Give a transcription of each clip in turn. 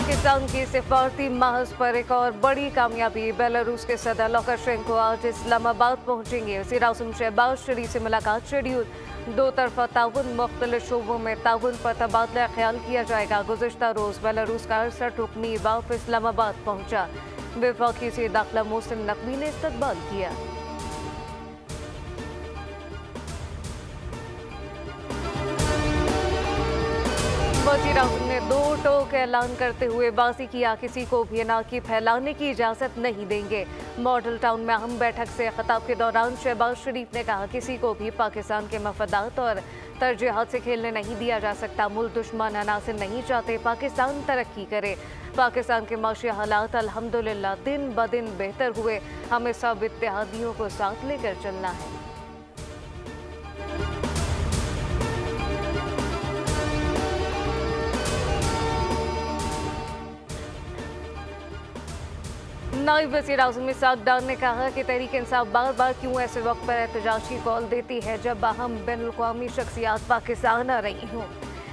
पाकिस्तान की सिफारती महज पर एक और बड़ी कामयाबी। बेलारूस के सदर लुकाशेंको आज इस्लामाबाद पहुंचेंगे। वज़ीर आज़म शहबाज शरीफ से मुलाकात शेड्यूल। दो तरफा ताउन, मुख्तलिफ शोबों में ताउन पर तबादला ख्याल किया जाएगा। गुज़िश्ता रोज़ बेलारूस का 68 रुकनी वफ़द इस्लामाबाद पहुंचा। वफाकी वज़ीर दाखिला मोहसिन नकवी ने इस्तकबाल किया। वज़ीर आज़म ने दो टोक ऐलान करते हुए वाज़ेह किया, किसी को भी अनाकी फैलाने की इजाज़त नहीं देंगे। मॉडल टाउन में अहम बैठक से खिताब के दौरान शहबाज शरीफ ने कहा, किसी को भी पाकिस्तान के मफादात और तरजीहात से खेलने नहीं दिया जा सकता। मुल्क दुश्मन अनासिर नहीं चाहते पाकिस्तान तरक्की करे। पाकिस्तान के माशी हालात अल्हम्दुलिल्लाह दिन ब दिन बेहतर हुए। हमें सब इत्तेहादियों को साथ लेकर चलना है। नायब वज़ीर आज़म इसाक डार ने कहा कि तहरीक इंसाफ बार बार क्यों ऐसे वक्त पर एहतजाज की कॉल देती है जब अहम बैनुल-अक़वामी शख्सियात पाकिस्तान आ रही हों।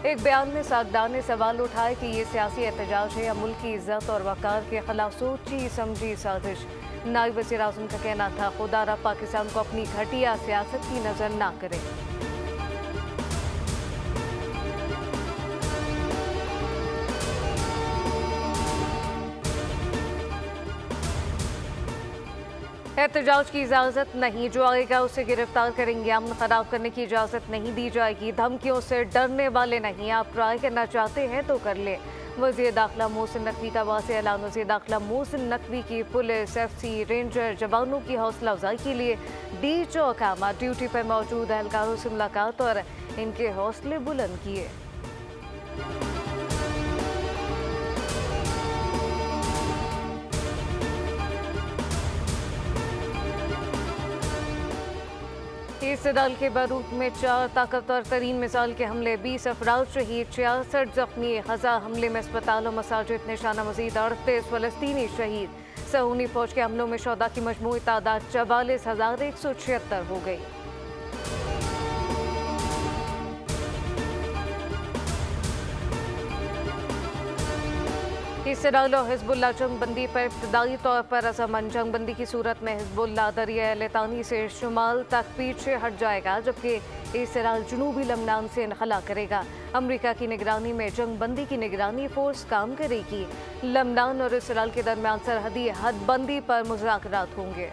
एक बयान में इसाक डार ने सवाल उठाया कि ये सियासी एहतजाज है या मुल्क की इज़्ज़त और वक़ार के खिलाफ सोची समझी साजिश। नायब वज़ीर आज़म का कहना था, खुदारा पाकिस्तान को अपनी घटिया सियासत की नज़र ना करे। एहतजाज की इजाज़त नहीं, जो आएगा उसे गिरफ्तार करेंगे। अमन खराब करने की इजाज़त नहीं दी जाएगी। धमकियों से डरने वाले नहीं। आप ट्राई करना चाहते हैं तो कर ले। वज़ीर दाखिला मोहसिन नकवी का वाज़ेह ऐलान। वज़ीर दाखिला मोहसिन नकवी की पुलिस, FC, रेंजर जवानों की हौसला अफजाई के लिए डी चौकामा ड्यूटी पर मौजूद एहलकारों से मुलाकात और इनके हौसले बुलंद किए। इसराइल के बैरूत में 4 ताकतवर तरीन मिसाइल के हमले, 20 अफराद शहीद, 66 जख्मी। ग़ज़ा हमले में अस्पताल और मसाजिद निशाना, मज़ीद 38 फ़लस्तीनी शहीद। सहूनी फौज के हमलों में शोहदा की मजमूई तादाद 44,176 हो गई। इसराइल और हिज़्बुल्लाह जंगबंदी पर इब्तदाई तौर पर रज़ामंद। जंगबंदी की सूरत में हिज़्बुल्लाह दरिया लितानी से शुमाल तक पीछे हट जाएगा, जबकि इसराइल जनूबी लबनान से इनखला करेगा। अमरीका की निगरानी में जंगबंदी की निगरानी फोर्स काम करेगी। लबनान और इसराइल के दरमियान सरहदी हदबंदी पर मुज़ाकरात होंगे।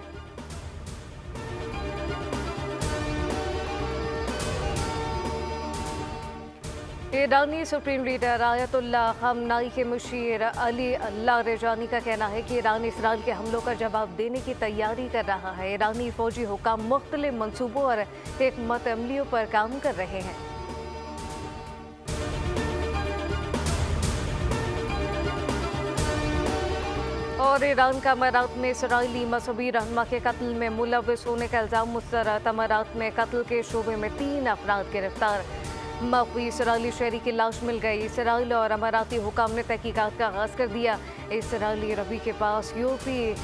ईरानी सुप्रीम लीडर आयतुल्लाह ख़ामनाई के मुशीर अली लारिजानी का कहना है कि ईरान इसराइल के हमलों का जवाब देने की तैयारी कर रहा है। ईरानी फौजी हुकाम मुख्तलिफ मंसूबों और हिकमत अमलियों पर काम कर रहे हैं। और ईरान का अमारात में इसराइली मजहबी रहनुमा के कत्ल में मुलव्विस होने का इल्ज़ाम मुस्तरद। अमारात में कत्ल के शोबे में 3 अफराद गिरफ्तार। मकबूल इसराइली शहरी की लाश मिल गई। इसराइल और अमाराती हुकाम ने तहकीकात का आगाज कर दिया। इसराइली रवी के पास यूरोपीय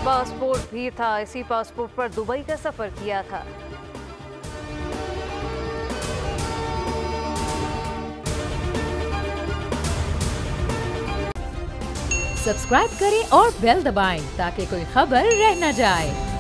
पासपोर्ट भी था। इसी पासपोर्ट पर दुबई का सफर किया था। सब्सक्राइब करें और बेल दबाएं ताकि कोई खबर रह न जाए।